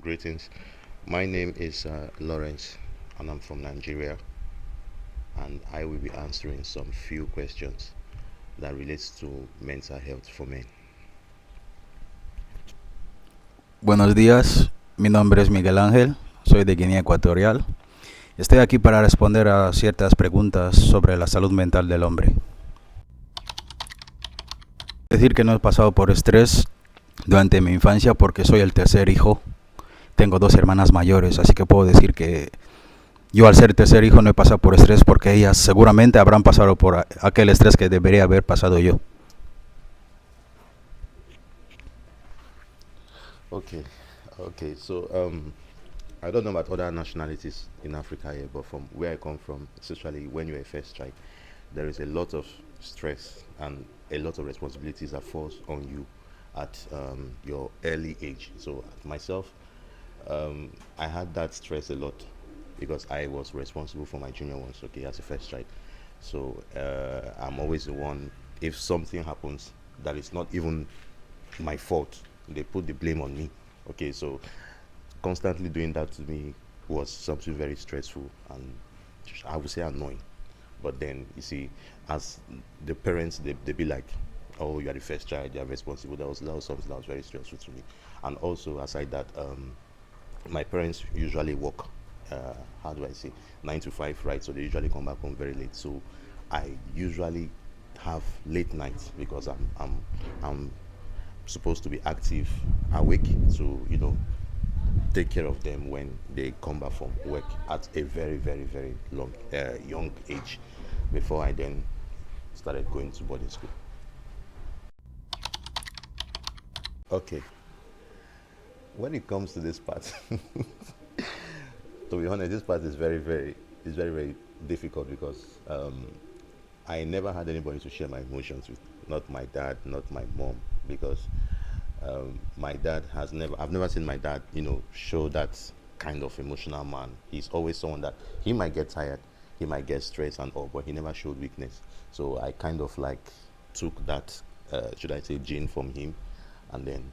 Greetings. My name is Lawrence, and I'm from Nigeria, and I will be answering some few questions that relates to mental health for men. Buenos días, mi nombre es Miguel Ángel, soy de Guinea Ecuatorial. Estoy aquí para responder a ciertas preguntas sobre la salud mental del hombre. Decir que no he pasado por estrés durante mi infancia porque soy el tercer hijo. Tengo dos hermanas mayores, así que puedo decir que yo al ser tercer hijo no he pasado por estrés porque ellas seguramente habrán pasado por aquel estrés que debería haber pasado yo. Okay, okay. So I don't know about other nationalities in Africa here, but from where I come from, especially when you're a first child, there is a lot of stress and a lot of responsibilities that falls on you at your early age. So myself, I had that stress a lot because I was responsible for my junior ones, okay, as a first child. So I'm always the one, if something happens that is not even my fault, they put the blame on me. Okay, so constantly doing that to me was something very stressful and I would say annoying. But then you see, as the parents, they be like, "Oh, you are the first child; you are responsible." That was something that was very stressful to me. And also, aside that, my parents usually work. How do I say 9 to 5, right? So they usually come back home very late. So I usually have late nights because I'm supposed to be active, awake to take care of them when they come back from work at a very very long young age before I then started going to boarding school. Okay, when it comes to this part, to be honest, this part is very difficult because I never had anybody to share my emotions with. Not my dad, not my mom, because my dad has never. I've never seen my dad, show that kind of emotional man. He's always someone that he might get tired, he might get stressed and all, but he never showed weakness. So I kind of like took that, should I say, gene from him, and then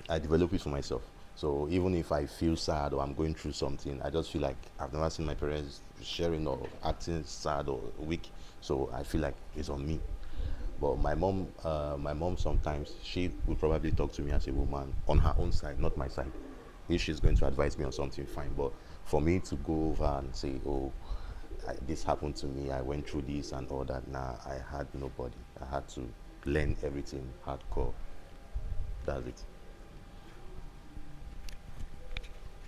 I develop it for myself. So even if I feel sad or I'm going through something, I just feel like I've never seen my parents sharing or acting sad or weak. So I feel like it's on me. But my mom sometimes she would probably talk to me as a woman on her own side, not my side. If she's going to advise me on something, fine. But for me to go over and say, "Oh, this happened to me. I went through this and all that," nah, I had nobody. I had to learn everything hardcore. That's it.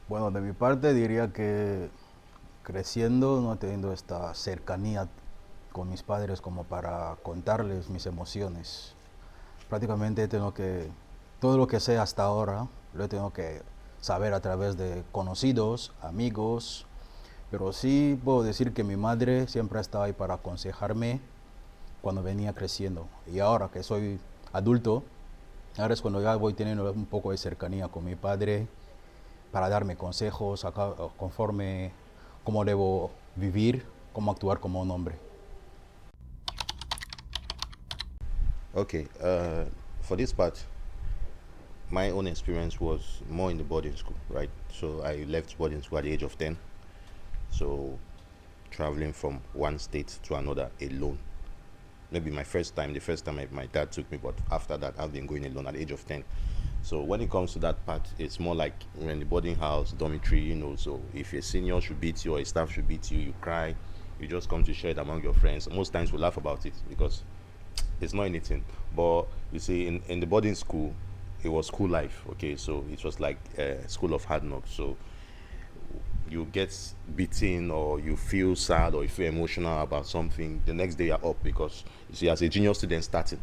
Bueno, de mi parte diría que creciendo no teniendo esta cercanía con mis padres como para contarles mis emociones. Prácticamente tengo que, todo lo que sé hasta ahora, lo tengo que saber a través de conocidos, amigos, pero sí puedo decir que mi madre siempre ha estado ahí para aconsejarme cuando venía creciendo. Y ahora que soy adulto, ahora es cuando ya voy teniendo un poco de cercanía con mi padre para darme consejos conforme cómo debo vivir, cómo actuar como un hombre. Okay, for this part, my own experience was more in the boarding school, right? So I left boarding school at the age of 10. So traveling from one state to another alone. Maybe the first time my dad took me, but after that, I've been going alone at the age of 10. So when it comes to that part, it's more like when the boarding house, dormitory, so if a senior should beat you or a staff should beat you, you cry, you just come to share it among your friends. Most times we laugh about it because it's not anything. But you see, in the boarding school, it was school life. Okay, so it was like a school of hard knocks. So you get beaten or you feel sad or you feel emotional about something, the next day you're up because you see, as a junior student starting,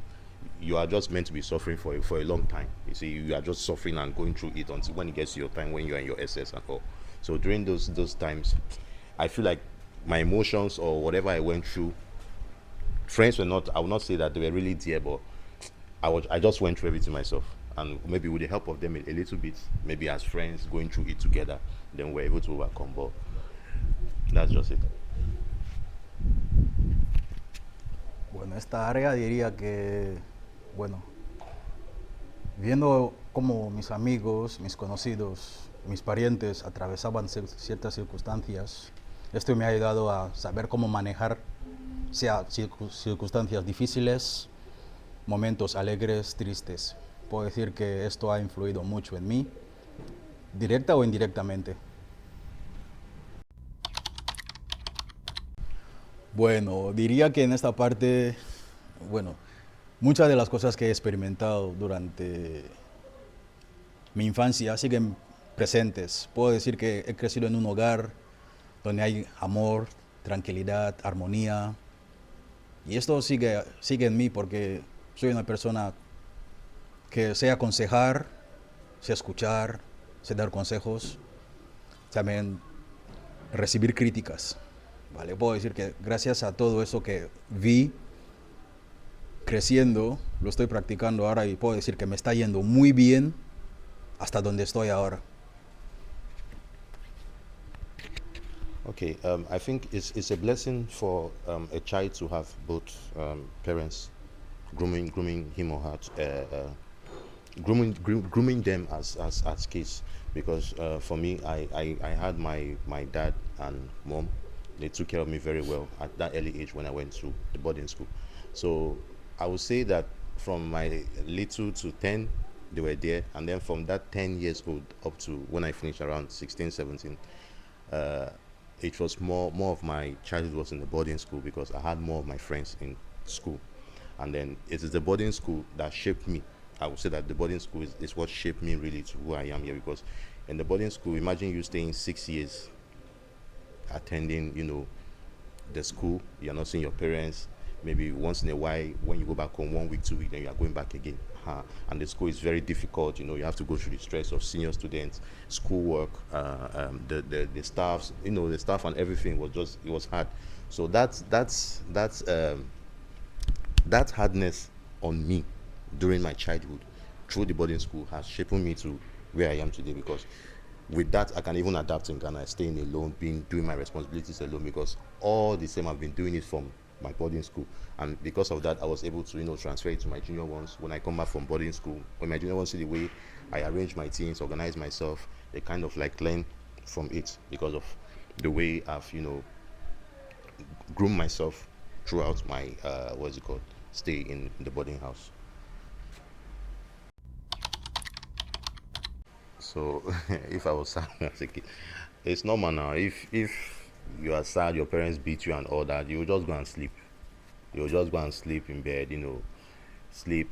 you are just meant to be suffering for a long time. You see, you are just suffering and going through it until when it gets to your time when you're in your SS and all. So during those times, I feel like my emotions or whatever I went through, friends were not. I would not say that they were really there, but I just went through everything myself. And maybe with the help of them a little bit, maybe as friends going through it together, then we're able to overcome. But that's just it. Bueno, esta área diría que, bueno, Viendo cómo mis amigos, mis conocidos, mis parientes atravesaban ciertas circunstancias, esto me ha ayudado a saber cómo manejar, sea circunstancias difíciles, momentos alegres, tristes. Puedo decir que esto ha influido mucho en mí, directa o indirectamente. Bueno, diría que en esta parte, bueno, muchas de las cosas que he experimentado durante mi infancia siguen presentes. Puedo decir que he crecido en un hogar donde hay amor, tranquilidad, armonía. Y esto sigue en mí porque soy una persona que sé aconsejar, sé escuchar, sé dar consejos, también recibir críticas. Vale, puedo decir que gracias a todo eso que vi creciendo, lo estoy practicando ahora y puedo decir que me está yendo muy bien hasta donde estoy ahora. Okay, I think it's a blessing for a child to have both parents grooming him or her, grooming them as kids. Because for me, I had my dad and mom. They took care of me very well at that early age when I went to the boarding school. So I would say that from my little to 10, they were there, and then from that 10 years old up to when I finished around 16, 17, uh, it was more of my childhood was in the boarding school because I had more of my friends in school, and then it is the boarding school that shaped me. I would say that the boarding school is what shaped me really to who I am here, because in the boarding school, imagine you staying 6 years attending, the school. You're not seeing your parents. Maybe once in a while, when you go back home, 1 week, 2 week, then you are going back again. And the school is very difficult. You have to go through the stress of senior students, schoolwork, the staffs. The staff and everything was just it was hard. So that hardness on me during my childhood through the boarding school has shaped me to where I am today, because with that I can even adapt in Ghana, staying alone, doing my responsibilities alone, because all the same I've been doing it from my boarding school. And because of that I was able to transfer it to my junior ones. When I come back from boarding school, when my junior ones see the way I arrange my things, organize myself, they kind of like learn from it, because of the way I've groomed myself throughout my what's it called stay in the boarding house. So if I was sad as a kid, it's normal now. If you are sad, your parents beat you and all that, you will just go and sleep. You'll just go and sleep in bed, sleep,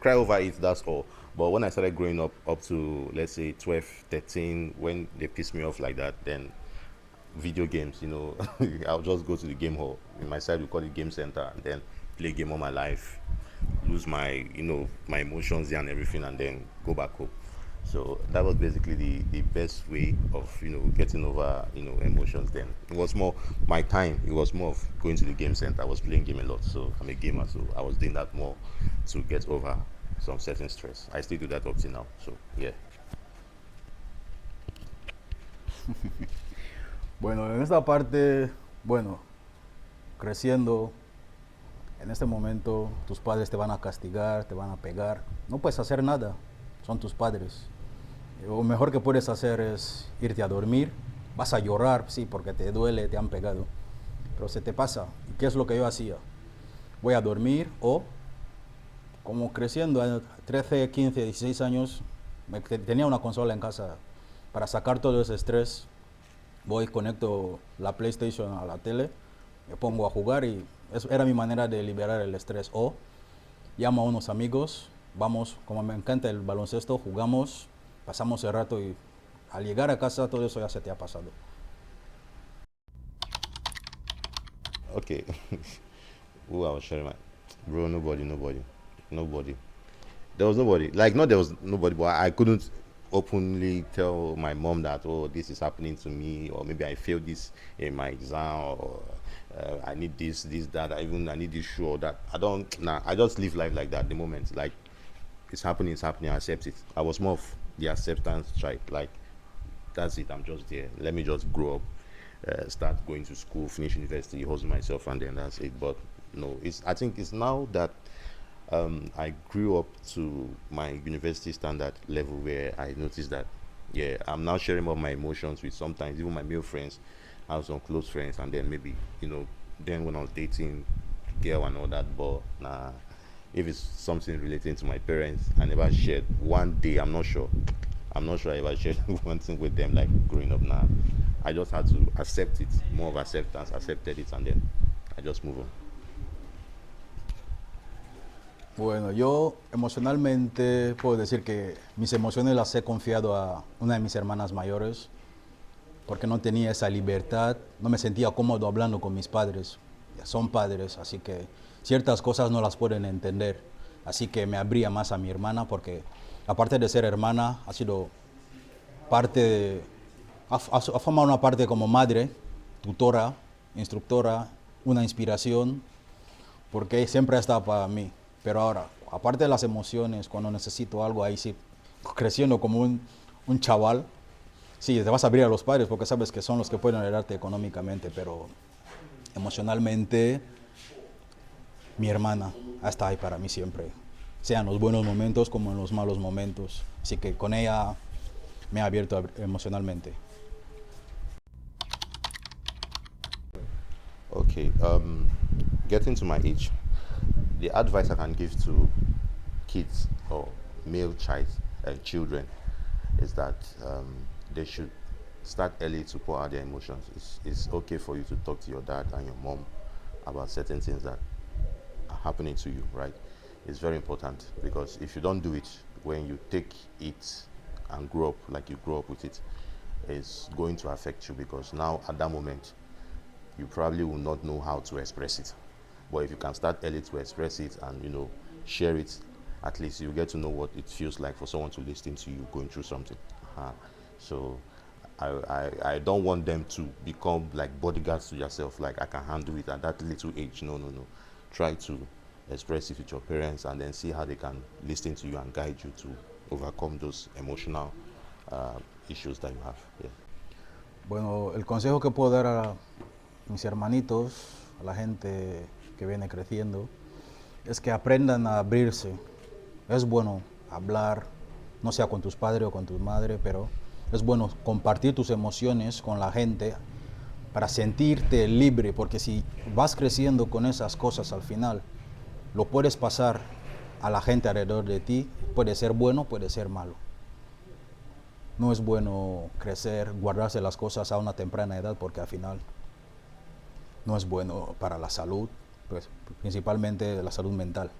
cry over it, that's all. But when I started growing up to, let's say, 12, 13, when they pissed me off like that, then video games, I'll just go to the game hall. In my side, we call it game center, and then play game all my life, lose my emotions there and everything, and then go back home. So that was basically the best way of getting over emotions. Then it was more my time. It was more of going to the game center. I was playing game a lot, so I'm a gamer. So I was doing that more to get over some certain stress. I still do that up till now. So yeah. Bueno, en esta parte, bueno, creciendo, en este momento tus padres te van a castigar, te van a pegar. No puedes hacer nada, son tus padres. Lo mejor que puedes hacer es irte a dormir. Vas a llorar, sí, porque te duele, te han pegado. Pero se te pasa. ¿Y qué es lo que yo hacía? Voy a dormir o, como creciendo a 13, 15, 16 años, tenía una consola en casa para sacar todo ese estrés. Voy, conecto la PlayStation a la tele, me pongo a jugar y eso era mi manera de liberar el estrés. O llamo a unos amigos, vamos, como me encanta el baloncesto, jugamos, pasamos el rato y al llegar a casa todo eso ya se te ha pasado. Okay. Who I was sharing my bro? Nobody. There was nobody. Like, not there was nobody, but I couldn't openly tell my mom that, oh, this is happening to me, or maybe I failed this in my exam, or I need this, that. I need this shoe or that. I don't. Nah. I just live life like that. The moment, like, it's happening. It's happening. I accept it. I was more of the acceptance type. Like, that's it. I'm just there. Let me just grow up, start going to school, finish university, hustle myself, and then that's it. But no, it's. I think it's now that I grew up to my university standard level where I noticed that, yeah, I'm now sharing all my emotions with sometimes even my male friends. I have some close friends, and then maybe, then when I was dating girl and all that, but nah, if it's something relating to my parents, I never shared one day. I'm not sure I ever shared one thing with them like growing up. Now, I just had to accept it, more of acceptance, accepted it, and then I just move on. Bueno, yo emocionalmente puedo decir que mis emociones las he confiado a una de mis hermanas mayores porque no tenía esa libertad, no me sentía cómodo hablando con mis padres. Ya son padres, así que ciertas cosas no las pueden entender. Así que me abría más a mi hermana porque aparte de ser hermana, ha sido parte de, ha formado una parte como madre, tutora, instructora, una inspiración, porque siempre ha estado para mí. Pero ahora, aparte de las emociones, cuando necesito algo, ahí sí, creciendo como un chaval, sí, te vas a abrir a los padres porque sabes que son los que pueden ayudarte económicamente, pero emocionalmente, mi hermana está ahí para mí siempre, sea en los buenos momentos como en los malos momentos. Así que con ella me he abierto emocionalmente. Okay, getting to my age, the advice I can give to kids or male child children is that they should start early to pour out their emotions. It's okay for you to talk to your dad and your mom about certain things that are happening to you, right? It's very important, because if you don't do it, when you take it and grow up like you grow up with it, it's going to affect you, because now at that moment you probably will not know how to express it. But if you can start early to express it and share it, at least you get to know what it feels like for someone to listen to you going through something. So I don't want them to become like bodyguards to yourself, like I can handle it at that little age. No, no, no. Try to express it with your parents and then see how they can listen to you and guide you to overcome those emotional uh, issues that you have. Yeah. Bueno, el consejo que puedo dar a mis hermanitos, a la gente que viene creciendo, es que aprendan a abrirse. Es bueno hablar, no sea con tus padres o con tu madre, pero es bueno compartir tus emociones con la gente para sentirte libre, porque si vas creciendo con esas cosas al final, lo puedes pasar a la gente alrededor de ti, puede ser bueno, puede ser malo. No es bueno crecer, guardarse las cosas a una temprana edad, porque al final no es bueno para la salud, pues principalmente la salud mental.